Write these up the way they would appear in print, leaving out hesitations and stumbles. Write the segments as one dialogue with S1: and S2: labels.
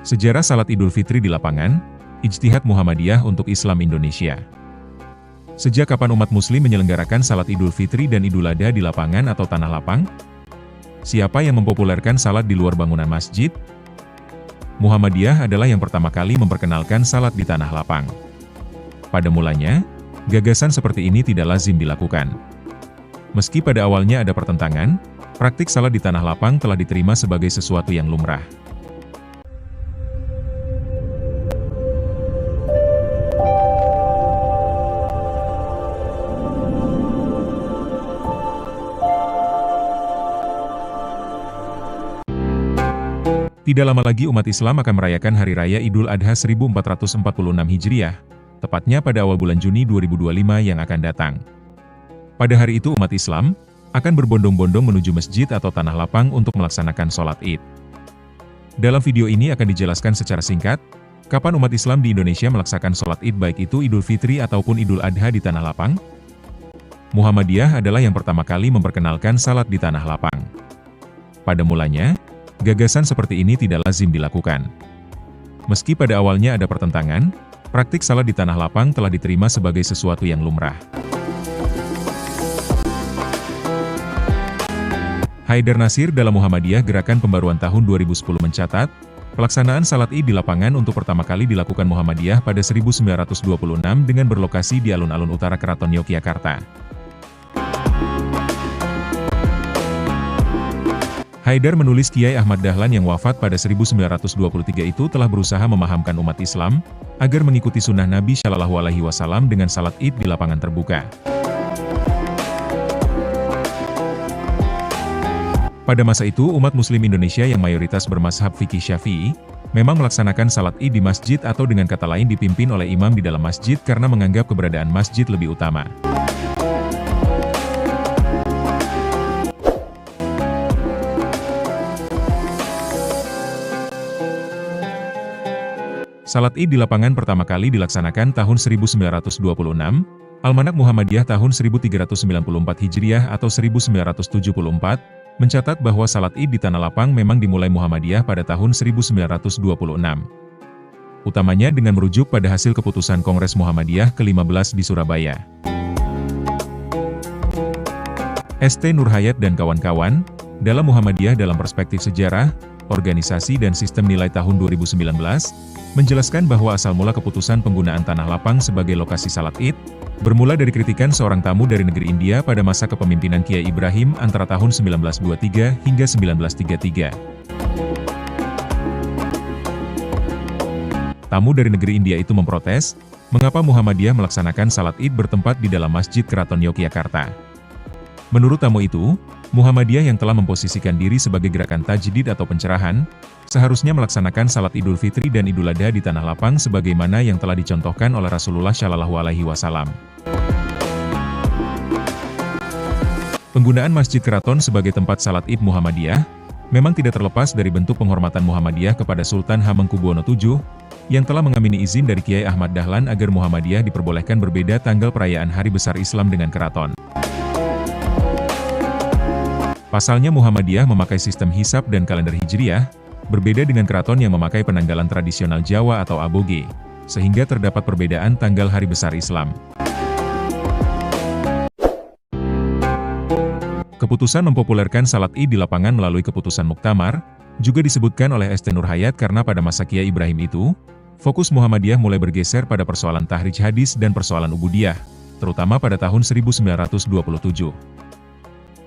S1: Sejarah Salat Idul Fitri di lapangan, Ijtihad Muhammadiyah untuk Islam Indonesia. Sejak kapan umat muslim menyelenggarakan Salat Idul Fitri dan Idul Adha di lapangan atau tanah lapang? Siapa yang mempopulerkan salat di luar bangunan masjid? Muhammadiyah adalah yang pertama kali memperkenalkan salat di tanah lapang. Pada mulanya, gagasan seperti ini tidak lazim dilakukan. Meski pada awalnya ada pertentangan, praktik salat di tanah lapang telah diterima sebagai sesuatu yang lumrah. Tidak lama lagi umat Islam akan merayakan Hari Raya Idul Adha 1446 Hijriah, tepatnya pada awal bulan Juni 2025 yang akan datang. Pada hari itu umat Islam akan berbondong-bondong menuju masjid atau tanah lapang untuk melaksanakan sholat Id. Dalam video ini akan dijelaskan secara singkat, kapan umat Islam di Indonesia melaksanakan sholat Id baik itu Idul Fitri ataupun Idul Adha di tanah lapang. Muhammadiyah adalah yang pertama kali memperkenalkan salat di tanah lapang. Pada mulanya, gagasan seperti ini tidak lazim dilakukan. Meski pada awalnya ada pertentangan, praktik salat di tanah lapang telah diterima sebagai sesuatu yang lumrah. Haidar Nasir dalam Muhammadiyah Gerakan Pembaruan tahun 2010 mencatat, pelaksanaan salat Id di lapangan untuk pertama kali dilakukan Muhammadiyah pada 1926 dengan berlokasi di alun-alun utara Keraton Yogyakarta. Haidar menulis Kiai Ahmad Dahlan yang wafat pada 1923 itu telah berusaha memahamkan umat Islam agar mengikuti sunnah Nabi Shallallahu Alaihi Wasallam dengan salat Id di lapangan terbuka. Pada masa itu umat muslim Indonesia yang mayoritas bermazhab fikih Syafi'i memang melaksanakan salat Id di masjid atau dengan kata lain dipimpin oleh imam di dalam masjid karena menganggap keberadaan masjid lebih utama. Salat Id di lapangan pertama kali dilaksanakan tahun 1926, Almanak Muhammadiyah tahun 1394 Hijriah atau 1974, mencatat bahwa salat Id di tanah lapang memang dimulai Muhammadiyah pada tahun 1926. Utamanya dengan merujuk pada hasil keputusan Kongres Muhammadiyah ke-15 di Surabaya. ST Nurhayat dan kawan-kawan, dalam Muhammadiyah dalam perspektif sejarah, organisasi dan sistem nilai tahun 2019, menjelaskan bahwa asal mula keputusan penggunaan tanah lapang sebagai lokasi salat Id, bermula dari kritikan seorang tamu dari negeri India pada masa kepemimpinan Kiai Ibrahim antara tahun 1923 hingga 1933. Tamu dari negeri India itu memprotes, mengapa Muhammadiyah melaksanakan salat Id bertempat di dalam Masjid Keraton Yogyakarta. Menurut tamu itu, Muhammadiyah yang telah memposisikan diri sebagai gerakan tajdid atau pencerahan, seharusnya melaksanakan salat Idul Fitri dan Idul Adha di tanah lapang sebagaimana yang telah dicontohkan oleh Rasulullah Shallallahu Alaihi Wasallam. Penggunaan Masjid Keraton sebagai tempat salat Id Muhammadiyah memang tidak terlepas dari bentuk penghormatan Muhammadiyah kepada Sultan Hamengkubuwono VII yang telah mengamini izin dari Kiai Ahmad Dahlan agar Muhammadiyah diperbolehkan berbeda tanggal perayaan Hari Besar Islam dengan keraton. Pasalnya Muhammadiyah memakai sistem hisab dan kalender Hijriah, berbeda dengan keraton yang memakai penanggalan tradisional Jawa atau Aboge, sehingga terdapat perbedaan tanggal Hari Besar Islam. Keputusan mempopulerkan salat Id di lapangan melalui keputusan Muktamar, juga disebutkan oleh ST Nurhayat karena pada masa Kiai Ibrahim itu, fokus Muhammadiyah mulai bergeser pada persoalan tahrij hadis dan persoalan ubudiyah, terutama pada tahun 1927.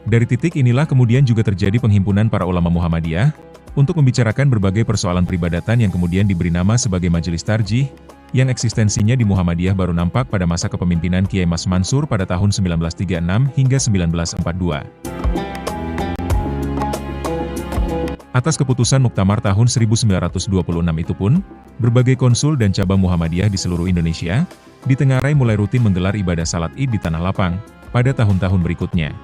S1: Dari titik inilah kemudian juga terjadi penghimpunan para ulama Muhammadiyah, untuk membicarakan berbagai persoalan peribadatan yang kemudian diberi nama sebagai Majelis Tarjih, yang eksistensinya di Muhammadiyah baru nampak pada masa kepemimpinan Kiai Mas Mansur pada tahun 1936 hingga 1942. Atas keputusan Muktamar tahun 1926 itu pun, berbagai konsul dan cabang Muhammadiyah di seluruh Indonesia, ditengarai mulai rutin menggelar ibadah salat Id di tanah lapang, pada tahun-tahun berikutnya.